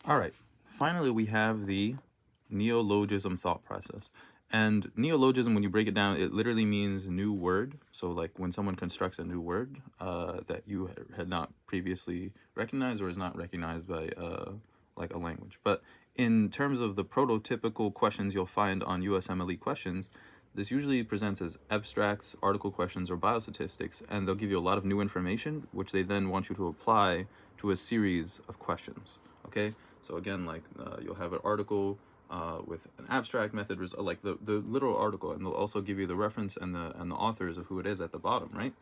All right, finally we have the neologism thought process. And neologism, when you break it down, it literally means new word. So like when someone constructs a new word that you had not previously recognized or is not recognized by like a language. But in terms of the prototypical questions you'll find on USMLE questions, this usually presents as abstracts, article questions, or biostatistics, and they'll give you a lot of new information, which they then want you to apply to a series of questions. Okay, so again, like you'll have an article with an abstract method, like the literal article, and they'll also give you the reference and the authors of who it is at the bottom, right?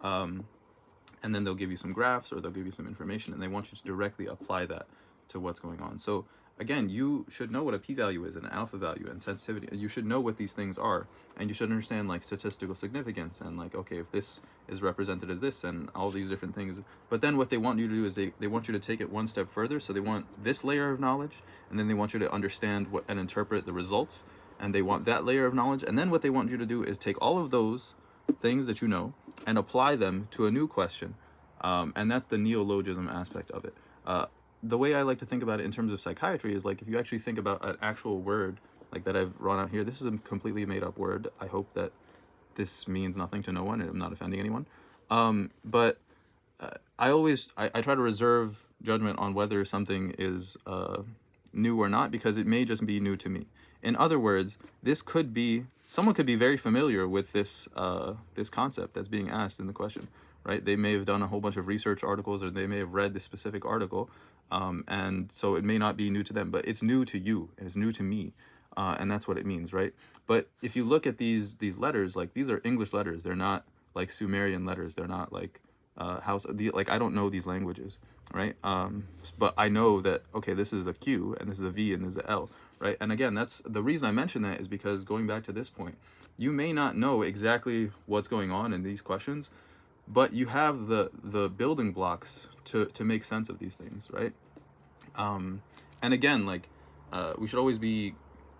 And then they'll give you some graphs or they'll give you some information, and they want you to directly apply that to what's going on. So again, you should know what a p-value is and an alpha value and sensitivity. You should know what these things are, and you should understand like statistical significance and like, okay, if this is represented as this and all these different things. But then what they want you to do is they want you to take it one step further. So they want this layer of knowledge, and then they want you to understand what and interpret the results, and they want that layer of knowledge. And then what they want you to do is take all of those things that you know and apply them to a new question. And that's the neologism aspect of it. The way I like to think about it in terms of psychiatry is like if you actually think about an actual word like that I've drawn out here. This is a completely made up word. I hope that this means nothing to no one and I'm not offending anyone. But I try to reserve judgment on whether something is new or not, because it may just be new to me. In other words, this could be, someone could be very familiar with this this concept that's being asked in the question, right? They may have done a whole bunch of research articles, or they may have read this specific article, and so it may not be new to them, but it's new to you and it's new to me, and that's what it means, right? But if you look at these letters, like these are English letters. They're not like Sumerian letters. They're not like like I don't know these languages, right? But I know that, okay, this is a Q and this is a V and this is a L, right? And again, that's the reason I mention that is because going back to this point, you may not know exactly what's going on in these questions, but you have the building blocks to make sense of these things, right? And again, like we should always be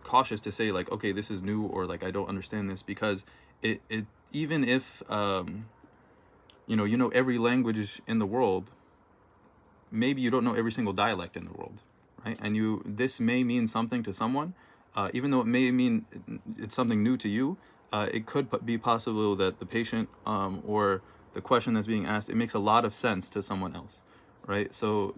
cautious to say like, okay, this is new, or like I don't understand this, because it even if you know every language in the world, maybe you don't know every single dialect in the world, right? And this may mean something to someone, even though it may mean it's something new to you. It could be possible that the patient or the question that's being asked, it makes a lot of sense to someone else, right? So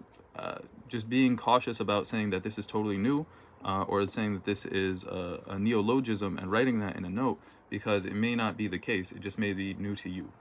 just being cautious about saying that this is totally new, or saying that this is a neologism and writing that in a note, because it may not be the case. It just may be new to you.